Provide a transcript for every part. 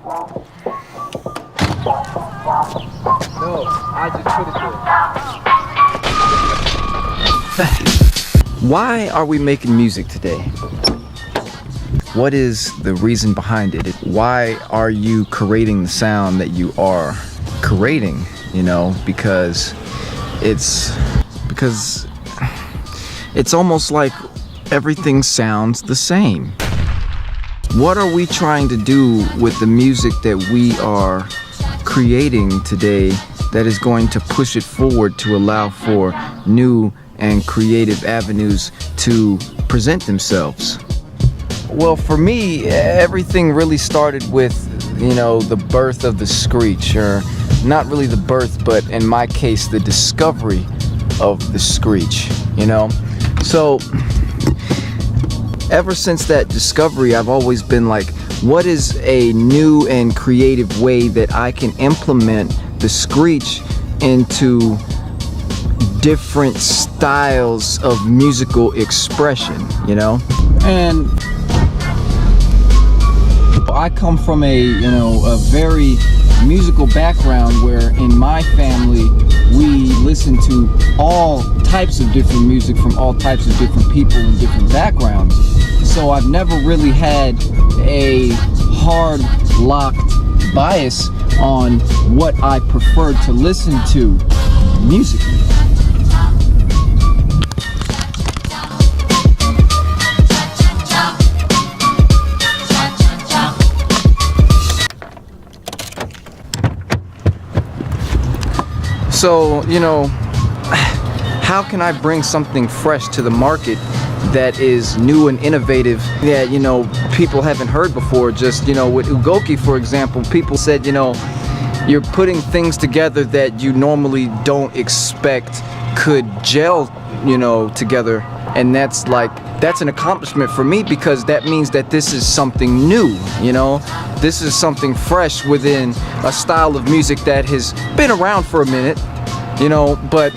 No, I just put it there. Why are we making music today? What is the reason behind it? Why are you creating the sound that you are creating? You know, because it's almost like everything sounds the same. What are we trying to do with the music that we are creating today that is going to push it forward to allow for new and creative avenues to present themselves? Well, for me, everything really started with, you know, the birth of the screech, or not really the birth, but in my case, the discovery of the screech, you know? So, ever since that discovery, I've always been like, what is a new and creative way that I can implement the screech into different styles of musical expression, you know? And I come from a very musical background where in my family we listen to all types of different music from all types of different people and different backgrounds. So I've never really had a hard locked bias on what I prefer to listen to musically. So, you know, how can I bring something fresh to the market that is new and innovative that, you know, people haven't heard before? Just, you know, with Ugoki, for example, people said, you know, you're putting things together that you normally don't expect could gel, you know, together. And that's an accomplishment for me, because that means that this is something new, you know? This is something fresh within a style of music that has been around for a minute, you know, but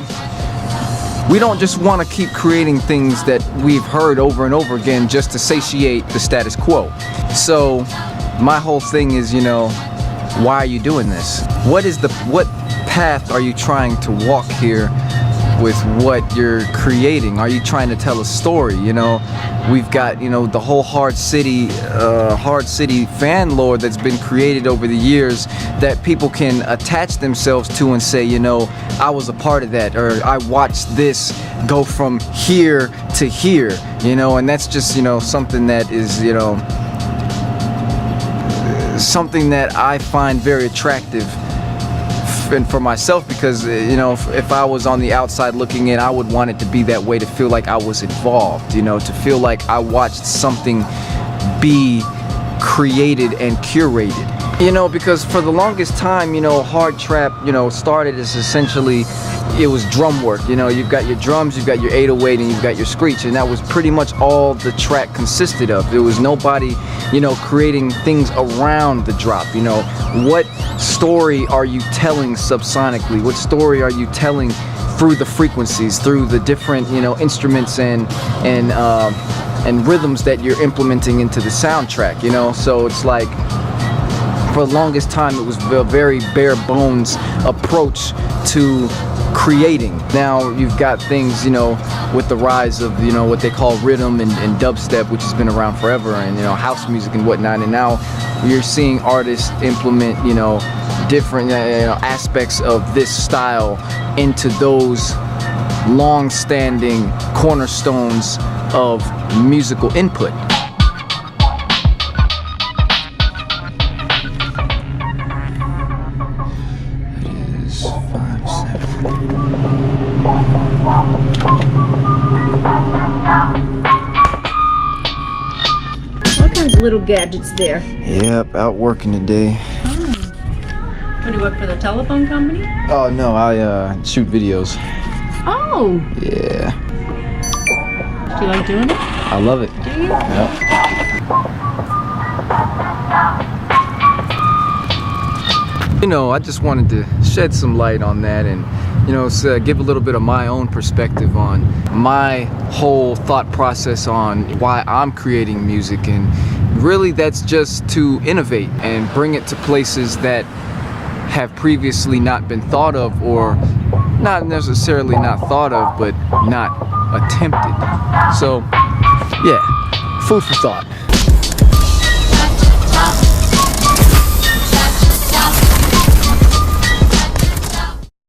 we don't just want to keep creating things that we've heard over and over again just to satiate the status quo. So my whole thing is, you know, why are you doing this? What path are you trying to walk here with what you're creating? Are you trying to tell a story? You know, we've got, you know, the whole Hard City fan lore that's been created over the years that people can attach themselves to and say, you know, I was a part of that, or I watched this go from here to here, you know, and that's just, you know, something that is, you know, something that I find very attractive. And for myself, because, you know, if I was on the outside looking in, I would want it to be that way, to feel like I was involved, you know, to feel like I watched something be created and curated, you know, because for the longest time, you know, hard trap, you know, started as essentially, it was drum work. You know, you've got your drums, you've got your 808, and you've got your screech, and that was pretty much all the track consisted of. There was nobody, you know, creating things around the drop. You know, what story are you telling subsonically? What story are you telling through the frequencies, through the different, you know, instruments and rhythms that you're implementing into the soundtrack, you know? So it's like, for the longest time, it was a very bare bones approach to creating. Now you've got things, you know, with the rise of, you know, what they call rhythm and dubstep, which has been around forever, and, you know, house music and whatnot, and now you're seeing artists implement, you know, different aspects of this style into those long-standing cornerstones of musical input. What kinds of little gadgets there? Yep, out working today. Oh. What, do you work for the telephone company? Oh no, I shoot videos. Oh! Yeah. Do you like doing it? I love it. Do you? Yep. You know, I just wanted to shed some light on that, and, you know, give a little bit of my own perspective on my whole thought process on why I'm creating music, and really that's just to innovate and bring it to places that have previously not been thought of, or not necessarily not thought of, but not attempted. So yeah, food for thought.